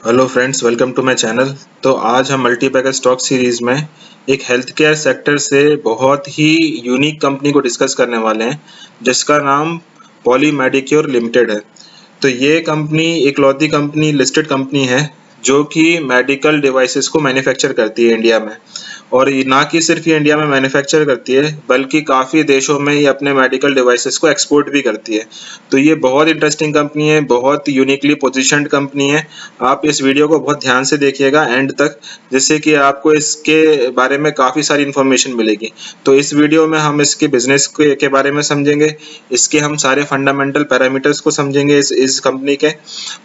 Hello friends, welcome to my channel. तो आज हम मल्टीबैगर स्टॉक सीरीज में एक हेल्थ केयर सेक्टर से बहुत ही यूनिक कंपनी को डिस्कस करने वाले हैं, जिसका नाम पॉली मेडिक्योर लिमिटेड है। तो ये कंपनी इकलौती कंपनी लिस्टेड कंपनी है जो कि मेडिकल डिवाइसेस को मैन्युफैक्चर करती है इंडिया में। और ना कि सिर्फ ये इंडिया में मैन्युफैक्चर करती है, बल्कि काफ़ी देशों में ये अपने मेडिकल डिवाइसेस को एक्सपोर्ट भी करती है। तो ये बहुत इंटरेस्टिंग कंपनी है, बहुत यूनिकली पोजीशन्ड कंपनी है। आप इस वीडियो को बहुत ध्यान से देखिएगा एंड तक, जिससे कि आपको इसके बारे में काफ़ी सारी इन्फॉर्मेशन मिलेगी। तो इस वीडियो में हम इसके बिजनेस के बारे में समझेंगे, इसके हम सारे फंडामेंटल पैरामीटर्स को समझेंगे इस कंपनी के,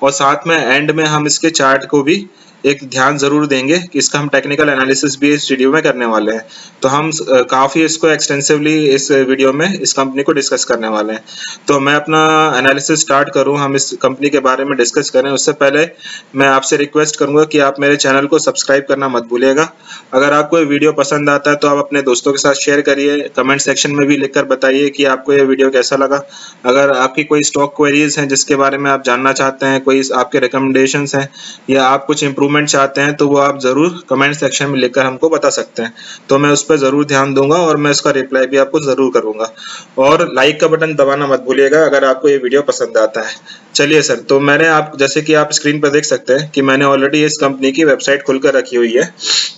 और साथ में एंड में हम इसके चार्ट को भी एक ध्यान जरूर देंगे कि इसका हम टेक्निकल एनालिसिस भी इस वीडियो में करने वाले हैं। तो हम काफ़ी इसको एक्सटेंसिवली इस वीडियो में इस कंपनी को डिस्कस करने वाले हैं। तो मैं अपना एनालिसिस स्टार्ट करूं, हम इस कंपनी के बारे में डिस्कस करें उससे पहले मैं आपसे रिक्वेस्ट करूंगा कि आप मेरे चैनल को सब्सक्राइब करना मत भूलिएगा। अगर आपको ये वीडियो पसंद आता है तो आप अपने दोस्तों के साथ शेयर करिए, कमेंट सेक्शन में भी लिखकर बताइए कि आपको ये वीडियो कैसा लगा। अगर आपकी कोई स्टॉक क्वेरीज हैं जिसके बारे में आप जानना चाहते हैं, कोई आपके रिकमेंडेशंस हैं या आप कुछ इंप्रूवमेंट चाहते हैं, तो वो आप ज़रूर कमेंट सेक्शन में लिखकर हमको बता सकते हैं। तो मैं उस पर ज़रूर ध्यान दूंगा और मैं उसका रिप्लाई भी आपको ज़रूर करूंगा। और लाइक का बटन दबाना मत भूलिएगा अगर आपको ये वीडियो पसंद आता है। चलिए सर, तो मैंने आप जैसे कि आप स्क्रीन पर देख सकते हैं कि मैंने ऑलरेडी इस कंपनी की वेबसाइट खुलकर रखी हुई है।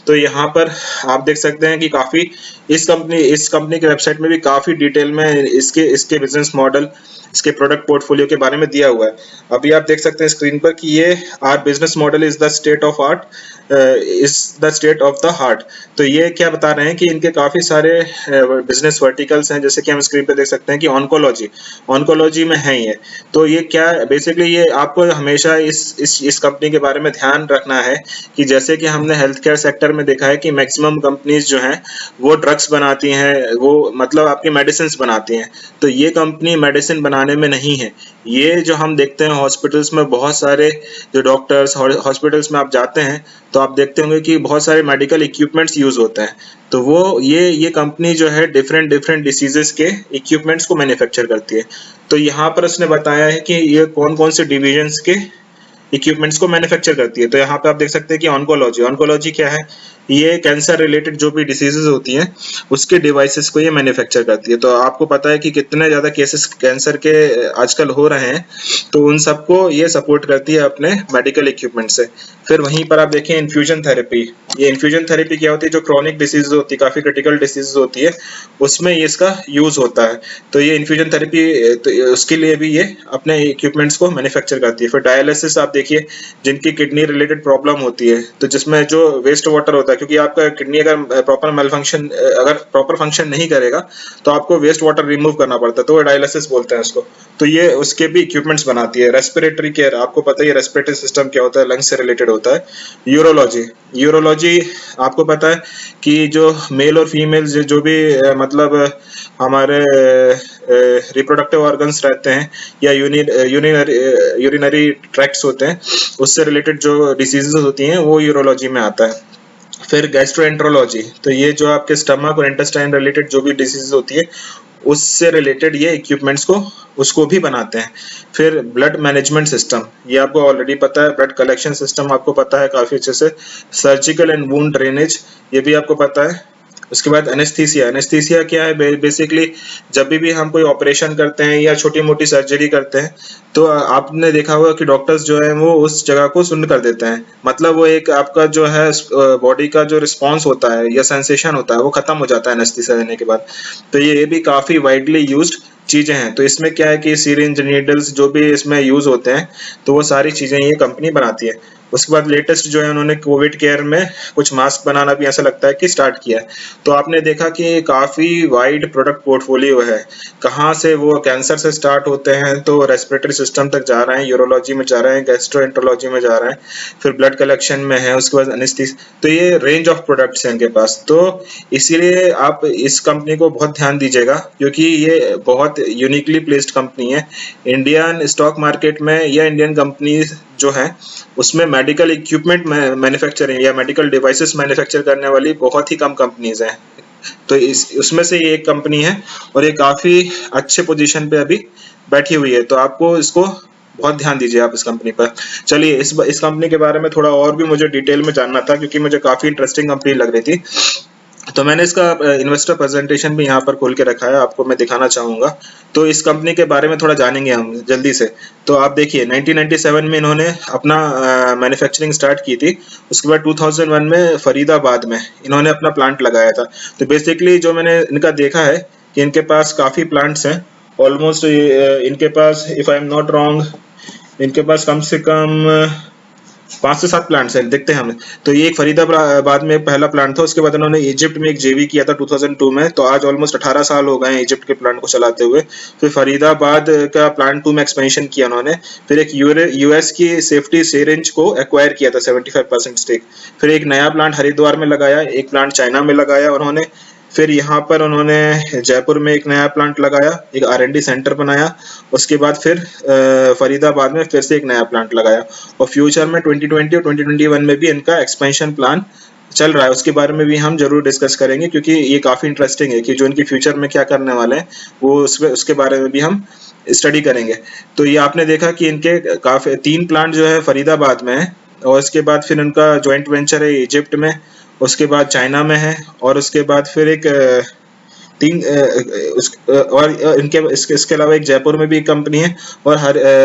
तो यहाँ पर आप देख सकते हैं कि काफ़ी इस कंपनी की वेबसाइट में भी काफ़ी डिटेल में इसके बिजनेस मॉडल, इसके प्रोडक्ट पोर्टफोलियो के बारे में दिया हुआ है। अभी आप देख सकते हैं स्क्रीन पर कि ये our business model is the state of the heart. तो ये क्या बता रहे हैं कि इनके काफी सारे बिजनेस वर्टिकल्स हैं, जैसे कि हम स्क्रीन पे देख सकते हैं कि ऑन्कोलॉजी में है ये। तो ये क्या बेसिकली, ये आपको हमेशा इस कंपनी के बारे में ध्यान रखना है कि जैसे कि हमने हेल्थ केयर सेक्टर में देखा है कि मैक्सिमम कंपनीज जो हैं वो ड्रग्स बनाती हैं, वो मतलब आपकी मेडिसिन बनाती हैं। तो ये कंपनी मेडिसिन बनाने में नहीं है। ये जो हम देखते हैं हॉस्पिटल्स में, बहुत सारे जो डॉक्टर्स हॉस्पिटल्स में आप जाते हैं तो आप देखते होंगे कि बहुत सारे मेडिकल इक्विपमेंट्स यूज होते हैं। तो वो ये कंपनी जो है डिफरेंट डिसीजेस के इक्विपमेंट्स को मैन्युफैक्चर करती है। तो यहाँ पर उसने बताया है कि ये कौन कौन से डिविजन्स के इक्विपमेंट्स को मैन्युफैक्चर करती है। तो यहाँ पे आप देख सकते हैं कि ऑन्कोलॉजी क्या है, ये कैंसर रिलेटेड जो भी डिसीजेज होती हैं उसके डिवाइसेस को ये मैन्युफैक्चर करती है। तो आपको पता है कि कितने ज़्यादा केसेस कैंसर के आजकल हो रहे हैं, तो उन सबको ये सपोर्ट करती है अपने मेडिकल इक्विपमेंट से। फिर वहीं पर आप देखें इन्फ्यूजन थेरेपी। ये इन्फ्यूजन थेरेपी क्या होती है, जो क्रॉनिक डिसीज होती है, काफ़ी क्रिटिकल डिसीज होती है, उसमें ये इसका यूज़ होता है। तो ये इन्फ्यूजन थेरेपी, तो उसके लिए भी ये अपने इक्विपमेंट्स को मैन्युफैक्चर करती है। फिर डायलिसिस आप देखिए, जिनकी किडनी रिलेटेड प्रॉब्लम होती है, तो जिसमें जो वेस्ट वाटर होता है, क्योंकि आपका किडनी अगर प्रॉपर फंक्शन नहीं करेगा तो आपको वेस्ट वाटर रिमूव करना पड़ता है, तो वो डायलिसिस बोलते हैं उसको। तो ये उसके भी इक्विपमेंट्स बनाती है। रेस्पिरेटरी केयर, आपको पता ही है रेस्पिरेटरी सिस्टम क्या होता है, लंग्स से रिलेटेड होता है। यूरोलॉजी आपको पता है कि जो मेल और फीमेल जो भी मतलब हमारे रिप्रोडक्टिव ऑर्गन्स रहते हैं या यूरिनरी ट्रैक्ट्स होते हैं, उससे रिलेटेड जो डिसीजेज होती हैं वो यूरोलॉजी में आता है। फिर गैस्ट्रोएंट्रोलॉजी, तो ये जो आपके स्टमक और इंटेस्टाइन रिलेटेड जो भी डिसीज होती है उससे रिलेटेड ये इक्विपमेंट्स को उसको भी बनाते हैं। फिर ब्लड मैनेजमेंट सिस्टम, ये आपको ऑलरेडी पता है। ब्लड कलेक्शन सिस्टम आपको पता है काफी अच्छे से। सर्जिकल एंड वुंड ड्रेनेज, ये भी आपको पता है। उसके बाद एनेस्थीसिया क्या है, बेसिकली जब भी हम कोई ऑपरेशन करते हैं या छोटी मोटी सर्जरी करते हैं तो आपने देखा होगा कि डॉक्टर्स जो है वो उस जगह को सुन्न कर देते हैं। मतलब वो एक आपका जो है बॉडी का जो रिस्पॉन्स होता है या सेंसेशन होता है वो खत्म हो जाता है एनेस्थीसिया देने के बाद। तो ये भी काफी वाइडली यूज्ड चीजें हैं। तो इसमें क्या है कि सिरिंज, नीडल्स जो भी इसमें यूज होते हैं, तो वो सारी चीजें ये कंपनी बनाती है। उसके बाद लेटेस्ट जो है उन्होंने कोविड केयर में कुछ मास्क बनाना भी ऐसा लगता है कि स्टार्ट किया है। तो आपने देखा कि काफी वाइड प्रोडक्ट पोर्टफोलियो है। कहाँ से वो कैंसर से स्टार्ट होते हैं तो रेस्पिरेटरी सिस्टम तक जा रहे हैं, यूरोलॉजी में जा रहे हैं, गैस्ट्रोएंट्रोलॉजी में जा रहे हैं, फिर ब्लड कलेक्शन में है, उसके बाद एनेस्थीसिया। तो ये रेंज ऑफ प्रोडक्ट्स हैं इनके पास। तो इसीलिए आप इस कंपनी को बहुत ध्यान दीजिएगा, क्योंकि ये बहुत यूनिकली प्लेस्ड कंपनी है। इंडियन स्टॉक मार्केट में या इंडियन कंपनी जो है उसमें मेडिकल इक्विपमेंट मैन्युफैक्चरिंग या मेडिकल डिवाइसेस मैन्युफैक्चर करने वाली बहुत ही कम कंपनीज हैं। तो उसमें से ये एक कंपनी है और ये काफी अच्छे पोजीशन पे अभी बैठी हुई है। तो आपको इसको बहुत ध्यान दीजिए आप इस कंपनी पर। चलिए इस कंपनी के बारे में थोड़ा और भी मुझे डिटेल में जानना था, क्योंकि मुझे काफ़ी इंटरेस्टिंग कंपनी लग रही थी। तो मैंने इसका इन्वेस्टर प्रेजेंटेशन भी यहाँ पर खोल के रखा है, आपको मैं दिखाना चाहूँगा। तो इस कंपनी के बारे में थोड़ा जानेंगे हम जल्दी से। तो आप देखिए 1997 में इन्होंने अपना मैन्युफैक्चरिंग स्टार्ट की थी। उसके बाद 2001 में फरीदाबाद में इन्होंने अपना प्लांट लगाया था। तो बेसिकली जो मैंने इनका देखा है कि इनके पास काफ़ी प्लांट्स हैं। ऑलमोस्ट इनके पास, if I am not wrong, इनके पास कम से कम 5 से 7 प्लांट्स हैं, देखते हैं हम। तो ये एक फरीदाबाद में पहला प्लांट था। उसके बाद उन्होंने इजिप्ट में एक जेवी किया था 2002 में। तो आज ऑलमोस्ट 18 साल हो गए हैं इजिप्ट के प्लांट को चलाते हुए। फिर फरीदाबाद का प्लांट 2 में एक्सपेंशन किया उन्होंने। फिर एक यूएस की सेफ्टी सिरिंज को एक्वायर किया था 75% स्टेक। फिर एक नया प्लांट हरिद्वार में लगाया, एक प्लांट चाइना में लगाया उन्होंने। फिर यहाँ पर उन्होंने जयपुर में एक नया प्लांट लगाया, एक R&D सेंटर बनाया। उसके बाद फिर फरीदाबाद में फिर से एक नया प्लांट लगाया। और फ्यूचर में 2020 और 2021 में भी इनका एक्सपेंशन प्लान चल रहा है। उसके बारे में भी हम जरूर डिस्कस करेंगे, क्योंकि ये काफ़ी इंटरेस्टिंग है कि जो इनके फ्यूचर में क्या करने वाले हैं वो उसके बारे में भी हम स्टडी करेंगे। तो ये आपने देखा कि इनके काफ़ी 3 प्लांट जो है फरीदाबाद में है, और उसके बाद फिर उनका जॉइंट वेंचर है इजिप्ट में, उसके बाद चाइना में है, और उसके बाद फिर एक और इनके इसके अलावा एक जयपुर में भी एक कंपनी है, और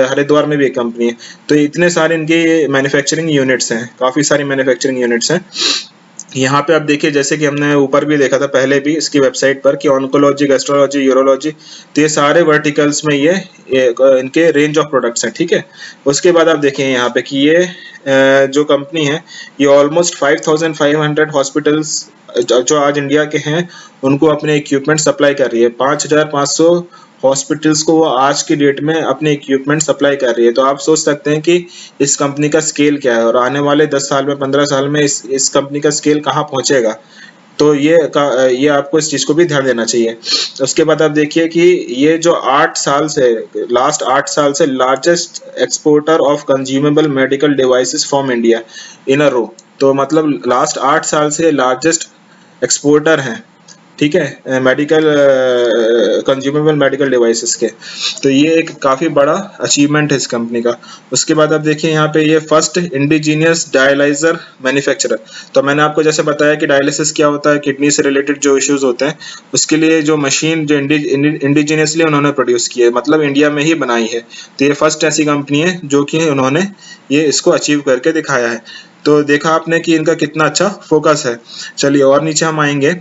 हरिद्वार में भी एक कंपनी है। तो इतने सारे इनके मैन्युफैक्चरिंग यूनिट्स हैं, काफ़ी सारी मैन्युफैक्चरिंग यूनिट्स हैं। यहाँ पे आप देखिए, जैसे कि हमने ऊपर भी देखा था पहले भी इसकी वेबसाइट पर, कि ऑन्कोलॉजी, गैस्ट्रोलॉजी, यूरोलॉजी, तो ये सारे वर्टिकल्स में ये इनके रेंज ऑफ प्रोडक्ट्स हैं, ठीक है। उसके बाद आप देखें यहाँ पे कि ये जो कंपनी है ये ऑलमोस्ट 5500 हॉस्पिटल्स जो आज इंडिया के हैं उनको अपने इक्विपमेंट सप्लाई कर रही है। 5500 हॉस्पिटल्स को वो आज की डेट में अपने इक्विपमेंट सप्लाई कर रही है। तो आप सोच सकते हैं कि इस कंपनी का स्केल क्या है, और आने वाले 10 साल में, 15 साल में इस कंपनी का स्केल कहाँ पहुंचेगा। तो ये आपको इस चीज़ को भी ध्यान देना चाहिए। उसके बाद आप देखिए कि ये जो 8 साल से, लास्ट 8 साल से largest exporter of consumable medical devices from India in a row. तो मतलब लास्ट 8 साल से लार्जेस्ट एक्सपोर्टर हैं, ठीक है, मेडिकल कंज्यूमेबल मेडिकल डिवाइसेस के। तो ये एक काफ़ी बड़ा अचीवमेंट है इस कंपनी का। उसके बाद आप देखिए यहाँ पे ये फर्स्ट इंडिजीनियस डायलाइजर मैन्युफैक्चरर। तो मैंने आपको जैसे बताया कि डायलिसिस क्या होता है, किडनी से रिलेटेड जो इश्यूज होते हैं उसके लिए जो मशीन जो इंडिजीनियसली उन्होंने प्रोड्यूस की है, मतलब इंडिया में ही बनाई है। तो ये फर्स्ट ऐसी कंपनी है जो कि उन्होंने ये इसको अचीव करके दिखाया है। तो देखा आपने कि इनका कितना अच्छा फोकस है। चलिए और नीचे हम आएंगे,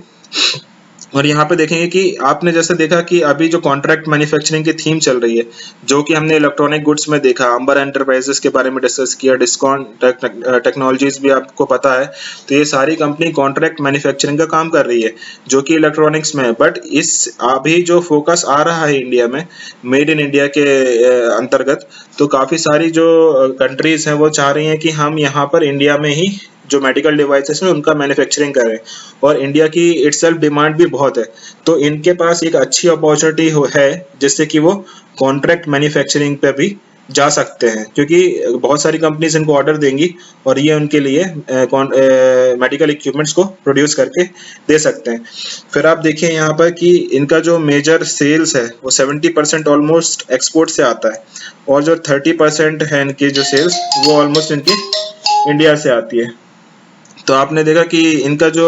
और यहाँ पे देखेंगे कि आपने जैसे देखा कि अभी जो कॉन्ट्रैक्ट मैन्युफैक्चरिंग की थीम चल रही है, जो कि हमने इलेक्ट्रॉनिक गुड्स में देखा, अंबर एंटरप्राइजेस के बारे में डिस्कस किया, डिस्कॉन टेक्नोलॉजीज भी आपको पता है। तो ये सारी कंपनी कॉन्ट्रैक्ट मैन्युफैक्चरिंग का काम कर रही है, जो कि इलेक्ट्रॉनिक्स में है। बट इस अभी जो फोकस आ रहा है इंडिया में, मेड इन इंडिया के अंतर्गत, तो काफ़ी सारी जो कंट्रीज हैं वो चाह रही हैं कि हम यहाँ पर इंडिया में ही जो मेडिकल डिवाइसेस हैं उनका मैन्युफैक्चरिंग करें, और इंडिया की इटसेल्फ डिमांड भी बहुत है। तो इनके पास एक अच्छी अपॉर्चुनिटी है जिससे कि वो कॉन्ट्रैक्ट मैन्युफैक्चरिंग पे भी जा सकते हैं, क्योंकि बहुत सारी कंपनीज इनको ऑर्डर देंगी और ये उनके लिए मेडिकल इक्विपमेंट्स को प्रोड्यूस करके दे सकते हैं। फिर आप देखिए यहाँ पर कि इनका जो मेजर सेल्स है वो 70% ऑलमोस्ट एक्सपोर्ट से आता है, और जो 30% है इनकी जो सेल्स वो ऑलमोस्ट इनकी इंडिया से आती है। तो आपने देखा कि इनका जो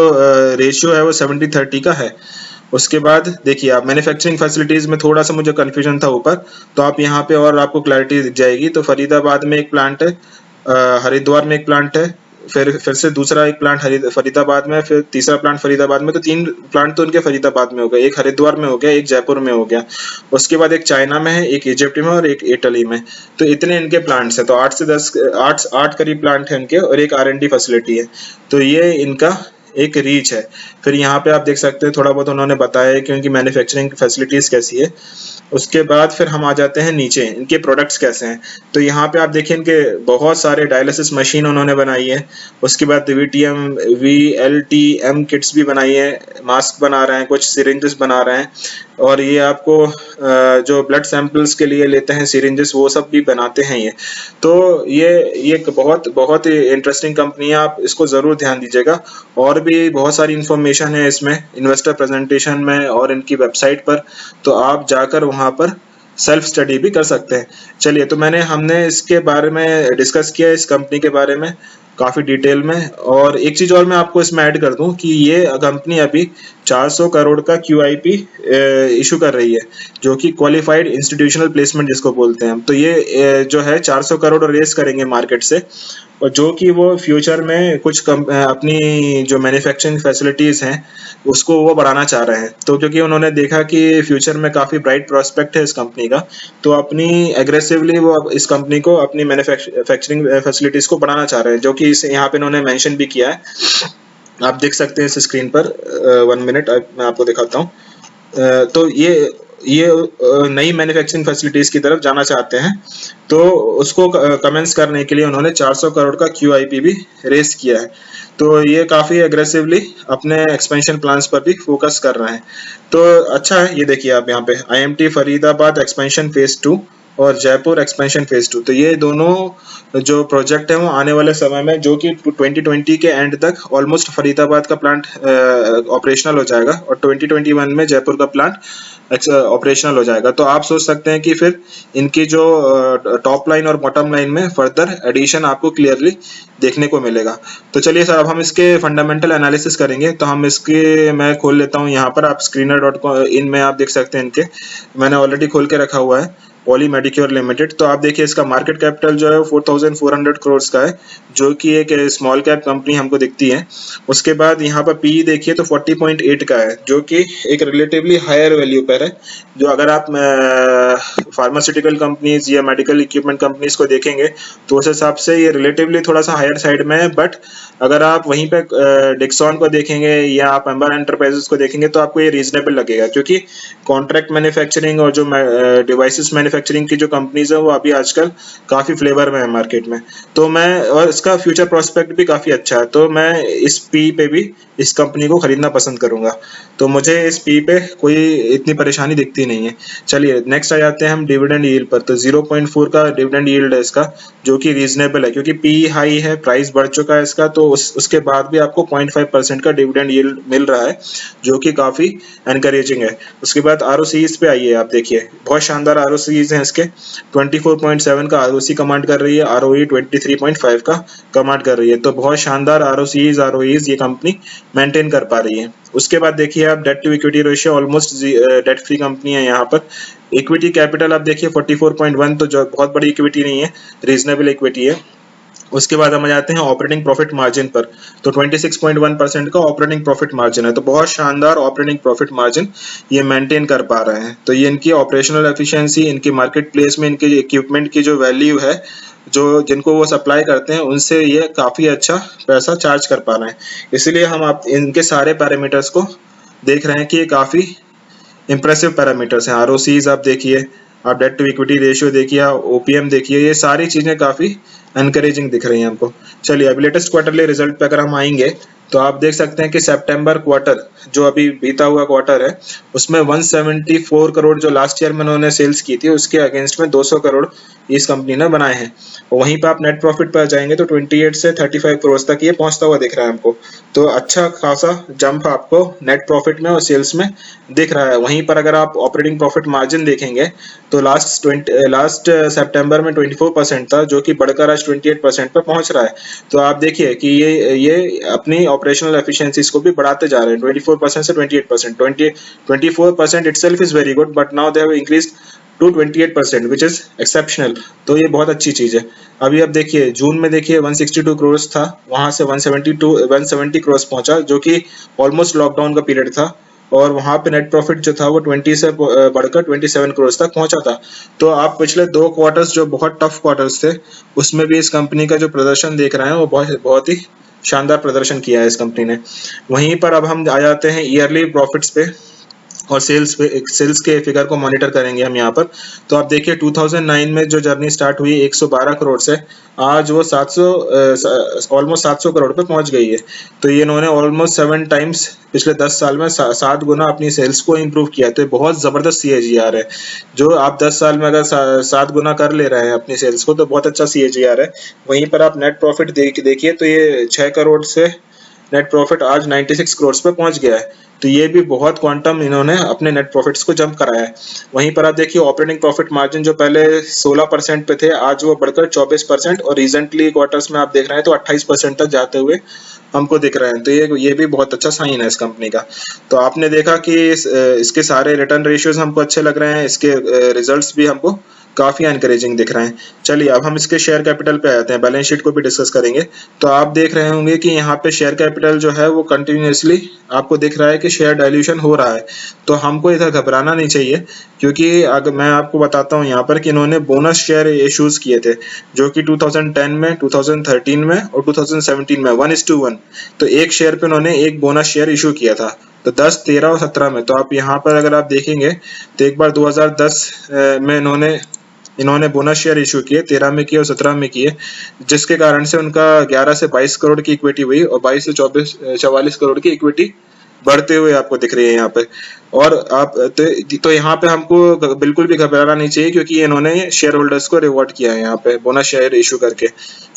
रेशियो है वो 70-30 का है। उसके बाद देखिए आप मैन्युफैक्चरिंग फैसिलिटीज़ में थोड़ा सा मुझे कन्फ्यूजन था ऊपर, तो आप यहाँ पे और आपको क्लैरिटी दिख जाएगी। तो फरीदाबाद में एक प्लांट है, हरिद्वार में एक प्लांट है, फिर से दूसरा एक प्लांट फरीदाबाद में, फिर तीसरा प्लांट फरीदाबाद में। तो 3 प्लांट तो उनके फरीदाबाद में हो गए, एक हरिद्वार में हो गया, एक जयपुर में हो गया। उसके बाद एक चाइना में है, एक इजिप्ट में और एक इटली में। तो इतने इनके प्लांट्स हैं। तो 8 से 10 8 करीब प्लांट है इनके, और एक R&D फैसिलिटी है। तो ये इनका एक रीच है। फिर यहाँ पे आप देख सकते हैं थोड़ा बहुत उन्होंने बताया है कि उनकी मैन्युफैक्चरिंग फैसिलिटीज़ कैसी है। उसके बाद फिर हम आ जाते हैं नीचे, इनके प्रोडक्ट्स कैसे हैं। तो यहाँ पे आप देखिए इनके बहुत सारे डायलिसिस मशीन उन्होंने बनाई है। उसके बाद VLTM किट्स भी बनाई है, मास्क बना रहे हैं, कुछ सिरिंजेस बना रहे हैं, और ये आपको जो ब्लड सैंपल्स के लिए लेते हैं सिरिंजेस, वो सब भी बनाते हैं ये। तो ये बहुत ही इंटरेस्टिंग कंपनी है, आप इसको ज़रूर ध्यान दीजिएगा। और भी बहुत सारी इन्फॉर्मेशन है इसमें इन्वेस्टर प्रेजेंटेशन में और इनकी वेबसाइट पर, तो आप जाकर वहाँ पर सेल्फ स्टडी भी कर सकते हैं। चलिए, तो हमने इसके बारे में डिस्कस किया, इस कंपनी के बारे में काफ़ी डिटेल में। और एक चीज़ और मैं आपको इसमें ऐड कर दूं कि ये कंपनी अभी 400 करोड़ का QIP इशू कर रही है, जो कि क्वालिफाइड इंस्टीट्यूशनल प्लेसमेंट जिसको बोलते हैं हम। तो ये जो है 400 करोड़ रेस करेंगे मार्केट से, और जो कि वो फ्यूचर में कुछ अपनी जो मैन्युफैक्चरिंग फैसिलिटीज़ हैं उसको वो बढ़ाना चाह रहे हैं। तो क्योंकि उन्होंने देखा कि फ्यूचर में काफ़ी ब्राइट प्रोस्पेक्ट है इस कंपनी का, तो अपनी एग्रेसिवली वो इस कंपनी को अपनी मैन्युफैक्चरिंग फैसिलिटीज़ को बढ़ाना चाह रहे हैं, जो कि यहाँ पे इन्होंने मेंशन भी किया है। आप देख सकते हैं इस स्क्रीन पर। 1 मिनट मैं आपको दिखाता हूँ। तो ये नई मैन्युफैक्चरिंग फैसिलिटीज की तरफ जाना चाहते हैं, तो उसको कमेंस करने के लिए उन्होंने 400 करोड़ का QIP भी रेस किया है। तो ये काफ़ी एग्रेसिवली अपने एक्सपेंशन प्लान्स पर भी फोकस कर रहे हैं। तो अच्छा है, ये देखिए आप यहाँ पे IMT फरीदाबाद एक्सपेंशन फेज 2 और जयपुर एक्सपेंशन फेज 2, तो ये दोनों जो प्रोजेक्ट है वो आने वाले समय में, जो कि 2020 के एंड तक ऑलमोस्ट फरीदाबाद का प्लांट ऑपरेशनल हो जाएगा और 2021 में जयपुर का प्लांट ऑपरेशनल हो जाएगा। तो आप सोच सकते हैं कि फिर इनकी जो टॉप लाइन और बॉटम लाइन में फर्दर एडिशन आपको क्लियरली देखने को मिलेगा। तो चलिए सर, अब हम इसके फंडामेंटल एनालिसिस करेंगे। तो हम इसके मैं खोल लेता हूँ यहाँ पर, आप screener.in में आप देख सकते हैं इनके, मैंने ऑलरेडी खोल के रखा हुआ है, पॉली मेडिक्योर लिमिटेड। तो आप देखिए इसका मार्केट कैपिटल जो है 4400 करोड़ का है, जो कि एक स्मॉल कैप कंपनी हमको दिखती है। उसके बाद यहाँ पर पी देखिए तो 40.8 का है, जो कि एक रिलेटिवली हायर वैल्यू पर है। जो अगर आप फार्मास्यूटिकल कंपनीज या मेडिकल इक्विपमेंट कंपनीज को देखेंगे तो उस हिसाब से ये रिलेटिवली थोड़ा सा हायर साइड में है। बट अगर आप वहीं पे डिक्सॉन को देखेंगे या आप एम्बर एंटरप्राइजेस को देखेंगे तो आपको ये रीजनेबल लगेगा, क्योंकि कॉन्ट्रैक्ट मैन्युफैक्चरिंग और जो डिवाइसेस मैन्युफैक्चरिंग की जो कंपनीज है वो अभी आजकल काफ़ी फ्लेवर में है मार्केट में। तो और इसका फ्यूचर प्रोस्पेक्ट भी काफ़ी अच्छा है, तो मैं इस पी पे भी इस कंपनी को खरीदना पसंद करूंगा। तो मुझे इस पी पे कोई इतनी परेशानी दिखती नहीं है। चलिए नेक्स्ट आ जाते हैं हम डिविडेंड यील्ड पर। तो 0.4 का डिविडेंड यील्ड है इसका, जो कि रीजनेबल है, क्योंकि पी हाई है, प्राइस बढ़ चुका है इसका, तो उसके बाद भी आपको 0.5% का डिविडेंड यील्ड मिल रहा है, जो कि काफ़ी एनकरेजिंग है। उसके बाद ROCs पे आइए, आप देखिए बहुत शानदार ROCs हैं इसके। 24.7 का ROC कमांड कर रही है, ROE 23.5 का कमांड कर रही है। तो बहुत शानदार ROEs ये कंपनी मेंटेन कर पा रही है। उसके बाद देखिए आप debt to equity ratio almost debt free company है यहाँ पर। इक्विटी कैपिटल आप देखिए 44.1, तो जो बहुत बड़ी इक्विटी नहीं है, रीजनेबल इक्विटी है। उसके बाद हम आ जाते हैं ऑपरेटिंग प्रॉफिट मार्जिन पर। तो 26.1% का ऑपरेटिंग प्रॉफिट मार्जिन है, तो बहुत शानदार ऑपरेटिंग प्रॉफिट मार्जिन ये मेंटेन कर पा रहे हैं। तो ये इनकी ऑपरेशनल एफिशिएंसी, इनकी मार्केट प्लेस में इनके इक्विपमेंट की जो वैल्यू है, जो जिनको वो सप्लाई करते हैं, उनसे ये काफ़ी अच्छा पैसा चार्ज कर पा रहे हैं। इसलिए हम आप इनके सारे पैरामीटर्स को देख रहे हैं कि ये काफ़ी इंप्रेसिव पैरामीटर्स हैं। ROCs आप देखिए, आप डेट टू इक्विटी रेशियो देखिए, OPM देखिए, ये सारी चीज़ें काफ़ी एनकरेजिंग दिख रही हैं हमको। चलिए अभी लेटेस्ट क्वार्टरली रिजल्ट पे अगर हम आएंगे तो आप देख सकते हैं कि सितंबर क्वार्टर जो अभी बीता हुआ क्वार्टर है, उसमें 174 करोड़ जो लास्ट ईयर में उन्होंने सेल्स की थी, उसके अगेंस्ट में 200 करोड़ इस कंपनी ने बनाए हैं। वहीं पे आप नेट प्रॉफिट पर जाएंगे तो 28 से 35 करोड़ तक ये पहुंचता हुआ दिख रहा है हमको। तो अच्छा खासा जंप आपको नेट प्रॉफिट में और सेल्स में दिख रहा है। वहीं पर अगर आप ऑपरेटिंग प्रॉफिट मार्जिन देखेंगे तो लास्ट सितंबर में 24% था, जो कि बढ़कर आज 28% पर पहुंच रहा है। तो आप देखिए कि ये अपनी ऑपरेशनल एफिशिएंसीज को भी बढ़ाते जा रहे हैं, 24% से 28%। 24% itself is very good, but now they have increased to 28%, which is exceptional. तो ये बहुत अच्छी चीज है। अभी अब देखिए जून में देखिए 162 करोड़ था, वहां से 170 करोड़ पहुंचा, जो कि ऑलमोस्ट लॉकडाउन का पीरियड था, और वहां पे नेट प्रॉफिट जो था वो 20 से बढ़कर 27 करोड़ तक पहुंचा था। तो आप पिछले 2 क्वार्टर्स जो बहुत टफ क्वार्टर्स थे, उसमें भी इस कंपनी का जो प्रदर्शन देख रहे हैं वो बहुत ही शानदार प्रदर्शन किया है इस कंपनी ने। वहीं पर अब हम आ जाते हैं ईयरली प्रॉफिट्स पे और सेल्स के फिगर को मॉनिटर करेंगे हम यहाँ पर। तो आप देखिए 2009 में जो जर्नी स्टार्ट हुई 112 करोड़ से, आज वो ऑलमोस्ट 700 करोड़ पे पहुंच गई है। तो ये इन्होंने ऑलमोस्ट 7 टाइम्स पिछले 10 साल में 7 गुना अपनी सेल्स को इंप्रूव किया। तो ये बहुत ज़बरदस्त CAGR है। जो आप 10 साल में अगर 7 गुना कर ले रहे हैं अपनी सेल्स को, तो बहुत अच्छा CAGR है। वहीं पर आप नेट प्रॉफिट देखिए तो ये 6 करोड़ से नेट प्रॉफिट आज 96 करोड़ पे पहुंच गया है। तो ये भी बहुत क्वांटम इन्होंने अपने नेट प्रॉफिट्स को जंप कराया है। वहीं पर आप देखिए ऑपरेटिंग प्रॉफिट मार्जिन जो पहले 16% पे थे, आज वो बढ़कर 24% और रिसेंटली क्वार्टर्स में आप देख रहे हैं तो 28% तक जाते हुए हमको दिख रहे हैं। तो ये भी बहुत अच्छा साइन है इस कंपनी का। तो आपने देखा कि इसके सारे रिटर्न रेशियोज हमको अच्छे लग रहे हैं, इसके रिजल्ट्स भी हमको काफी एनकरेजिंग दिख रहे हैं। चलिए अब हम इसके शेयर कैपिटल पे आते हैं, बैलेंस शीट को भी डिस्कस करेंगे। तो आप देख रहे होंगे कि यहाँ पे शेयर कैपिटल जो है वो कंटिन्यूअसली आपको दिख रहा है कि शेयर डाइल्यूशन हो रहा है। तो हमको इधर घबराना नहीं चाहिए, क्योंकि अगर मैं आपको बताता हूँ यहाँ पर कि इन्होंने बोनस शेयर इश्यूज किए थे, जो कि 2010 में, 2013 में और 2017 में 1:1, तो एक शेयर पे उन्होंने एक बोनस शेयर इशू किया था। तो 10, 13 और 17 में, तो आप यहाँ पर अगर आप देखेंगे तो एक बार 2010 में इन्होंने बोनस शेयर इशू किए, 13 में किए और 17 में किए, जिसके कारण से उनका 11 से 22 करोड़ की इक्विटी हुई और 22 से 44 करोड़ की इक्विटी बढ़ते हुए आपको दिख रही है यहाँ पे। और आप तो यहाँ पे हमको बिल्कुल भी घबराना नहीं चाहिए, क्योंकि इन्होंने शेयर होल्डर्स को रिवॉर्ड किया है यहाँ पे बोनस शेयर इशू करके।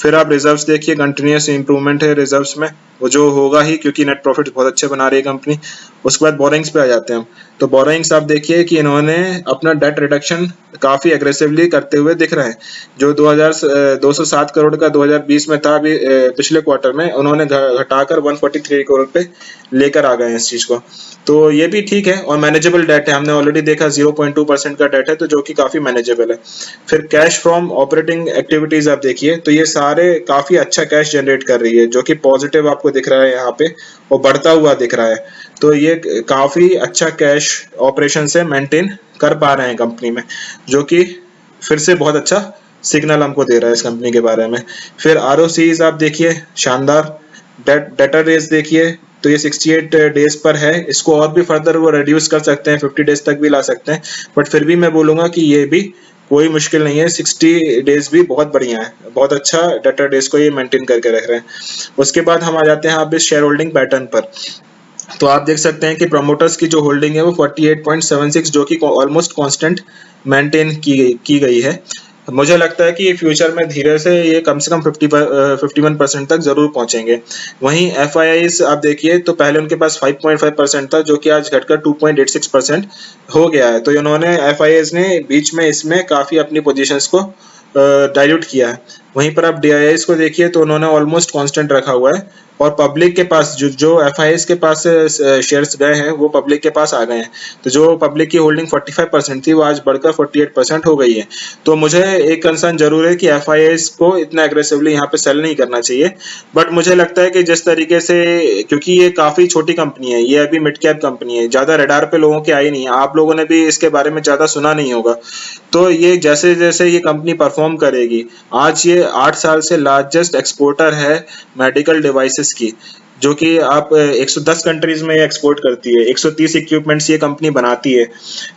फिर आप रिजर्व्स देखिए, कंटिन्यूअस इंप्रूवमेंट है रिजर्व्स में, वो जो होगा ही, क्योंकि नेट प्रॉफिट बहुत अच्छे बना रही है कंपनी। उसके बाद बोरिंग्स पे आ जाते हैं हम। तो बोरिंग्स आप देखिए कि इन्होंने अपना डेट रिडक्शन काफी एग्रेसिवली करते हुए दिख रहे हैं। जो 207 करोड़ का 2020 में था, अभी पिछले क्वार्टर में उन्होंने घटाकर 143 करोड़ पे लेकर आ गए इस चीज को। तो ये भी ठीक है और मैनेजेबल डेट है, हमने ऑलरेडी देखा 0.2% का डेट है, तो जो कि काफी मैनेजेबल है। फिर कैश फ्रॉम ऑपरेटिंग एक्टिविटीज आप देखिए, तो ये सारे काफी अच्छा कैश जनरेट कर रही है, जो कि पॉजिटिव आपको दिख रहा है यहाँ पे और बढ़ता हुआ दिख रहा है। तो ये काफी अच्छा कैश ऑपरेशन से मेंटेन कर पा रहे हैं कंपनी में, जो कि फिर से बहुत अच्छा सिग्नल हमको दे रहा है इस कंपनी के बारे में। फिर आरओसीज आप देखिए शानदार। डेटर रेस देखिए, तो ये 68 डेज पर है, इसको और भी फर्दर वो रिड्यूस कर सकते हैं, 50 डेज तक भी ला सकते हैं, बट फिर भी मैं बोलूंगा कि ये भी कोई मुश्किल नहीं है, 60 डेज भी बहुत बढ़िया है, बहुत अच्छा डेटर डेज को ये मेंटेन करके रख रहे हैं। उसके बाद हम आ जाते हैं आप इस शेयर होल्डिंग पैटर्न पर। तो आप देख सकते हैं कि प्रमोटर्स की जो होल्डिंग है वो 48.76, जो कि ऑलमोस्ट कांस्टेंट मेंटेन की गई है। मुझे लगता है कि फ्यूचर में धीरे से ये कम से कम 51% तक जरूर पहुंचेंगे। वहीं एफआईआईज आप देखिए, तो पहले उनके पास 5.5% था, जो कि आज घटकर 2.86% हो गया है। तो इन्होंने एफआईआईज ने बीच में इसमें काफी अपनी पोजीशंस को डाइल्यूट किया है। वहीं पर आप डीआईआईज को देखिए, तो उन्होंने ऑलमोस्ट कांस्टेंट रखा हुआ है और पब्लिक के पास जो एफआईआईज के पास शेयर्स गए हैं वो पब्लिक के पास आ गए हैं। तो जो पब्लिक की होल्डिंग 45% थी वो आज बढ़कर 48% हो गई है। तो मुझे एक कंसर्न जरूर है कि एफआईआईज को इतना एग्रेसिवली यहाँ पे सेल नहीं करना चाहिए, बट मुझे लगता है कि जिस तरीके से, क्योंकि ये काफी छोटी कंपनी है, ये अभी मिड कैप कंपनी है, ज्यादा रडार पे लोगों के आई नहीं है, आप लोगों ने भी इसके बारे में ज्यादा सुना नहीं होगा। तो ये जैसे जैसे ये कंपनी परफॉर्म करेगी, आज ये 8 साल से लार्जेस्ट एक्सपोर्टर है मेडिकल डिवाइसेस की, जो कि आप 110 कंट्रीज में एक्सपोर्ट करती है, 130 इक्विपमेंट्स ये कंपनी बनाती है।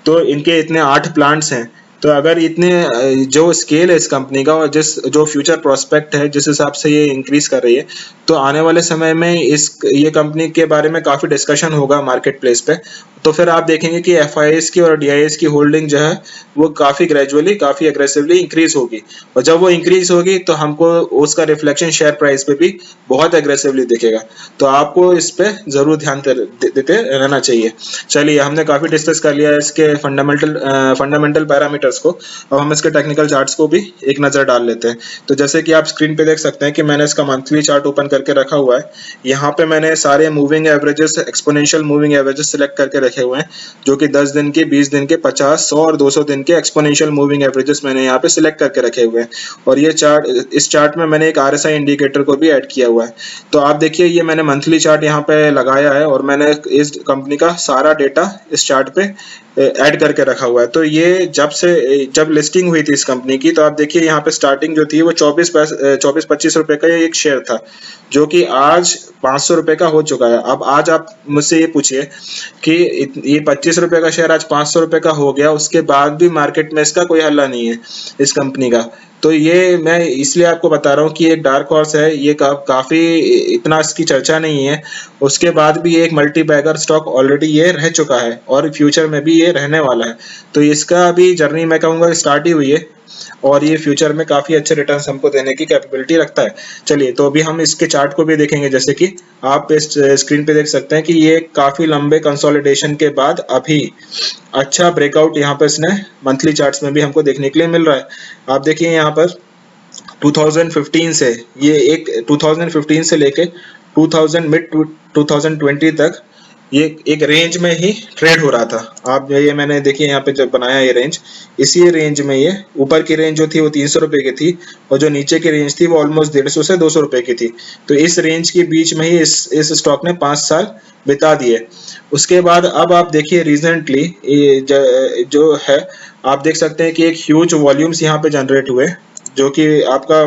तो इनके इतने 8 प्लांट्स हैं। तो अगर इतने जो स्केल है इस कंपनी का और जो फ्यूचर प्रोस्पेक्ट है, जिस हिसाब से ये इंक्रीज कर रही है, तो आने वाले समय में ये कंपनी के बारे में काफी डिस्कशन होगा मार्केट प्लेस पे। तो फिर आप देखेंगे कि एफआईआईज की और डीआईआईज की होल्डिंग जो है वो काफी ग्रेजुअली, काफी एग्रेसिवली इंक्रीज होगी, और जब वो इंक्रीज होगी तो हमको उसका रिफ्लेक्शन शेयर प्राइस पे भी बहुत एग्रेसिवली दिखेगा। तो आपको इस पे जरूर ध्यान देते रहना चाहिए। चलिए, हमने काफी डिस्कस कर लिया है इसके फंडामेंटल पैरामीटर्स को, अब हम इसके टेक्निकल चार्ट्स को भी एक नजर डाल लेते हैं। तो जैसे कि आप स्क्रीन पे देख सकते हैं कि मैंने इसका मंथली चार्ट ओपन करके रखा हुआ है। यहाँ पे मैंने सारे moving averages, exponential moving averages select करके रखे हुए हैं, जो कि 10 दिन के, 20 दिन के, 50, 100 और 200 दिन के एक्सपोनेंशियल मूविंग एवरेजेस मैंने यहाँ पे सिलेक्ट करके रखे हुए हैं। और ये इस चार्ट में मैंने एक आरएसआई इंडिकेटर को भी ऐड किया हुआ है। तो आप देखिए, ये मैंने मंथली चार्ट यहाँ पे लगाया है और मैंने इस कंपनी का सारा डेटा इस चार्ट पे ऐड करके रखा हुआ है। तो ये जब लिस्टिंग हुई थी इस कंपनी की, तो आप देखिए यहाँ पे स्टार्टिंग जो थी वो 24-25 रुपए का एक शेयर था, जो कि आज 500 रुपए का हो चुका है। अब आज आप मुझसे ये पूछिए कि ये 25 रुपए का शेयर आज 500 रुपए का हो गया, उसके बाद भी मार्केट में इसका कोई हल्ला नहीं है इस कंपनी का। तो ये मैं इसलिए आपको बता रहा हूँ कि एक डार्क हॉर्स है, ये काफी इतना इसकी चर्चा नहीं है, उसके बाद भी एक मल्टी बैगर स्टॉक ऑलरेडी ये रह चुका है और फ्यूचर में भी ये रहने वाला है। तो इसका अभी जर्नी मैं कहूँगा स्टार्ट ही हुई है। और ये फ्यूचर में काफी अच्छे रिटर्न्स हमको देने की कैपेबिलिटी रखता है। चलिए तो अभी हम इसके चार्ट को भी देखेंगे, जैसे कि आप इस स्क्रीन पे देख सकते हैं कि ये काफी लंबे कंसोलिडेशन के बाद अभी अच्छा ब्रेकआउट यहाँ पर इसने मंथली चार्ट्स में भी हमको देखने के लिए मिल रहा है। आप देखिए यहाँ पर 2015 से ये एक 2015 से लेके 2000 मिड 2020 तक ये एक रेंज में ही ट्रेड हो रहा था। आप ये मैंने देखिए यहाँ पे जब बनाया ये रेंज, इसी रेंज में ये ऊपर की रेंज जो थी वो 300 रुपए की थी और जो नीचे की रेंज थी वो ऑलमोस्ट 150 से 200 रुपए की थी। तो इस रेंज के बीच में ही इस स्टॉक ने 5 साल बिता दिए। उसके बाद अब आप देखिए रिसेंटली जो है आप देख सकते हैं कि एक ह्यूज वॉल्यूम्स यहाँ पे जनरेट हुए, जो कि आपका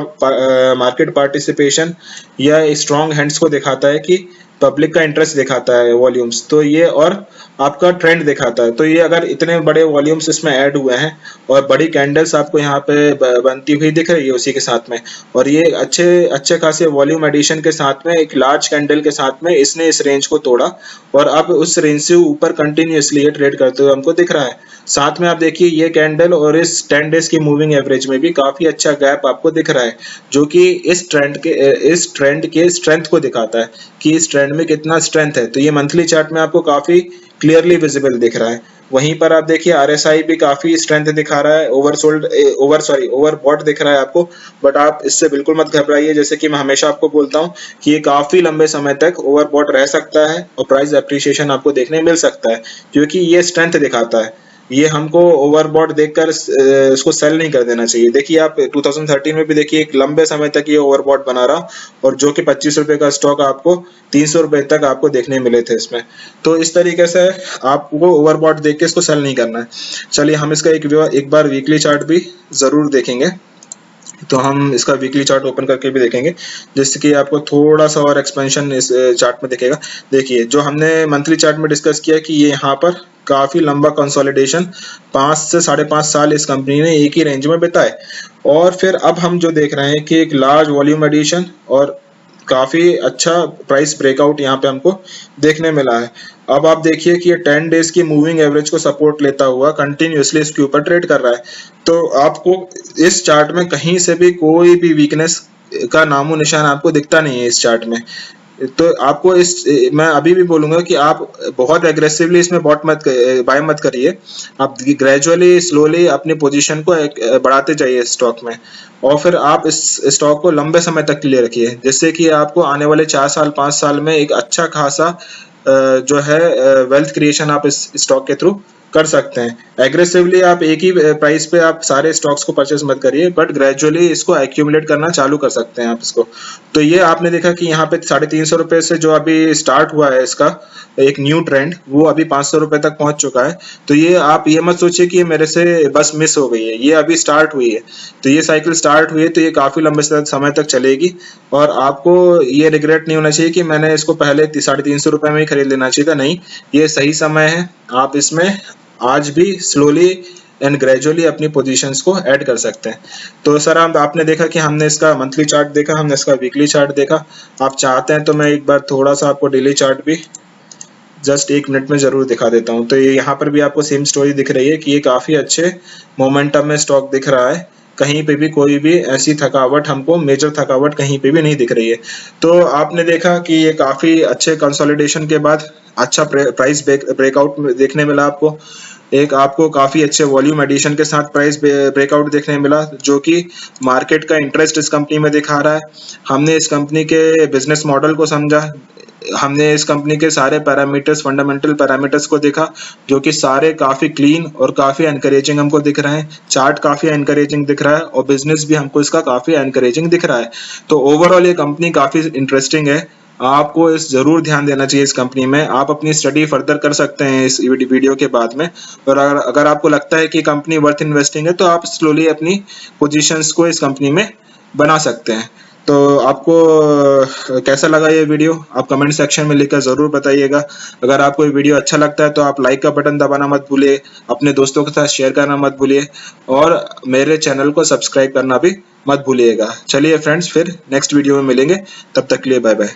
मार्केट पार्टिसिपेशन या स्ट्रॉन्ग हैंड्स को दिखाता है कि पब्लिक का इंटरेस्ट दिखाता है वॉल्यूम्स। तो ये और आपका ट्रेंड दिखाता है। तो ये अगर इतने बड़े वॉल्यूम्स इसमें ऐड हुए हैं और बड़ी कैंडल्स आपको यहाँ पे बनती हुई दिख रही है उसी के साथ में, और ये अच्छे खासे वॉल्यूम एडिशन के साथ में एक लार्ज कैंडल के साथ में इसने इस रेंज को तोड़ा और अब उस रेंज से ऊपर कंटिन्यूअसली ये ट्रेड करते हुए हमको दिख रहा है। साथ में आप देखिए ये कैंडल और इस 10 डेज की मूविंग एवरेज में भी काफी अच्छा गैप आपको दिख रहा है, जो कि इस ट्रेंड के स्ट्रेंथ को दिखाता है कि इस ट्रेंड में कितना स्ट्रेंथ है। तो ये मंथली चार्ट में आपको काफी क्लियरली विजिबल दिख रहा है। वहीं पर आप देखिए RSI भी काफी स्ट्रेंथ दिखा रहा है, ओवरबॉट दिख रहा है आपको, बट आप इससे बिल्कुल मत घबराइए। जैसे कि मैं हमेशा आपको बोलता हूँ कि ये काफी लंबे समय तक ओवरबॉट रह सकता है और प्राइस एप्रिसिएशन आपको देखने मिल सकता है, क्योंकि ये स्ट्रेंथ दिखाता है। ये हमको ओवरबॉट देखकर इसको सेल नहीं कर देना चाहिए। देखिए आप 2013 में भी देखिए एक लंबे समय तक ये ओवरबॉट बना रहा और जो कि 25 रुपए का स्टॉक आपको 300 रुपए तक आपको देखने मिले थे इसमें। तो इस तरीके से आपको ओवरबॉट देख के इसको सेल नहीं करना है। चलिए हम इसका एक बार वीकली चार्ट भी जरूर देखेंगे। तो हम इसका वीकली चार्ट ओपन करके भी देखेंगे, जिससे कि आपको थोड़ा सा और एक्सपेंशन इस चार्ट में दिखेगा। देखिए जो हमने मंथली चार्ट में डिस्कस किया कि ये यहाँ पर काफी लंबा कंसोलिडेशन 5 से 5.5 साल इस कंपनी ने एक ही रेंज में बिताए, और फिर अब हम जो देख रहे हैं कि एक लार्ज वॉल्यूम एडिशन और काफी अच्छा प्राइस ब्रेकआउट यहाँ पे हमको देखने मिला है। अब आप देखिए कि ये 10 डेज की मूविंग एवरेज को सपोर्ट लेता हुआ कंटिन्यूअसली इसके ऊपर ट्रेड कर रहा है। तो आपको इस चार्ट में कहीं से भी कोई भी वीकनेस का नामो निशान आपको दिखता नहीं है इस चार्ट में। तो आपको मैं अभी भी बोलूंगा कि आप बहुत एग्रेसिवली इसमें बाय मत करिए। आप ग्रेजुअली स्लोली अपनी पोजीशन को बढ़ाते जाइए स्टॉक में, और फिर आप इस स्टॉक को लंबे समय तक के लिए रखिए, जिससे कि आपको आने वाले 4 साल 5 साल में एक अच्छा खासा जो है वेल्थ क्रिएशन आप इस स्टॉक के थ्रू कर सकते हैं। एग्रेसिवली आप एक ही प्राइस पे आप सारे स्टॉक्स को परचेस मत करिए, बट ग्रेजुअली इसको एक्यूमुलेट करना चालू कर सकते हैं आप इसको। तो ये आपने देखा कि यहाँ पे 350 रुपए से जो अभी स्टार्ट हुआ है इसका एक न्यू ट्रेंड, वो अभी 500 रुपए तक पहुंच चुका है। तो ये आप ये मत सोचिए कि ये मेरे से बस मिस हो गई है, ये अभी स्टार्ट हुई है। तो ये साइकिल स्टार्ट हुई है तो ये काफी लंबे समय तक चलेगी, और आपको ये रिग्रेट नहीं होना चाहिए कि मैंने इसको पहले 350 रुपए में ही खरीद लेना चाहिए था। नहीं, ये सही समय है, आप इसमें आज भी स्लोली एंड ग्रेजुअली अपनी पोजीशंस को ऐड कर सकते हैं। तो सर आपने देखा कि हमने इसका मंथली चार्ट देखा, हमने इसका वीकली चार्ट देखा। आप चाहते हैं तो मैं एक बार थोड़ा सा आपको डेली चार्ट भी जस्ट 1 मिनट में जरूर दिखा देता हूं। तो ये यहाँ पर भी आपको सेम स्टोरी दिख रही है कि ये काफी अच्छे मोमेंटम में स्टॉक दिख रहा है, कहीं पे भी कोई भी ऐसी थकावट, हमको मेजर थकावट कहीं पे भी नहीं दिख रही है। तो आपने देखा कि ये काफी अच्छे कंसोलिडेशन के बाद अच्छा प्राइस ब्रेकआउट देखने मिला आपको। एक आपको काफी अच्छे वॉल्यूम एडिशन के साथ प्राइस ब्रेकआउट देखने मिला, जो कि मार्केट का इंटरेस्ट इस कंपनी में दिखा रहा है। हमने इस कंपनी के बिजनेस मॉडल को समझा, हमने इस कंपनी के सारे पैरामीटर्स, फंडामेंटल पैरामीटर्स को देखा, जो कि सारे काफी क्लीन और काफी एनकरेजिंग हमको दिख रहे हैं। चार्ट काफी एनकरेजिंग दिख रहा है और बिजनेस भी हमको इसका काफी एनकरेजिंग दिख रहा है। तो ओवरऑल ये कंपनी काफी इंटरेस्टिंग है, आपको इस जरूर ध्यान देना चाहिए इस कंपनी में। आप अपनी स्टडी फर्दर कर सकते हैं इस वीडियो के बाद में, और अगर आपको लगता है कि कंपनी वर्थ इन्वेस्टिंग है तो आप स्लोली अपनी पोजीशंस को इस कंपनी में बना सकते हैं। तो आपको कैसा लगा ये वीडियो आप कमेंट सेक्शन में लिखकर जरूर बताइएगा। अगर आपको ये वीडियो अच्छा लगता है तो आप लाइक का बटन दबाना मत भूलिए, अपने दोस्तों के साथ शेयर करना मत भूलिए, और मेरे चैनल को सब्सक्राइब करना भी मत भूलिएगा। चलिए फ्रेंड्स, फिर नेक्स्ट वीडियो में मिलेंगे, तब तक के लिए बाय बाय।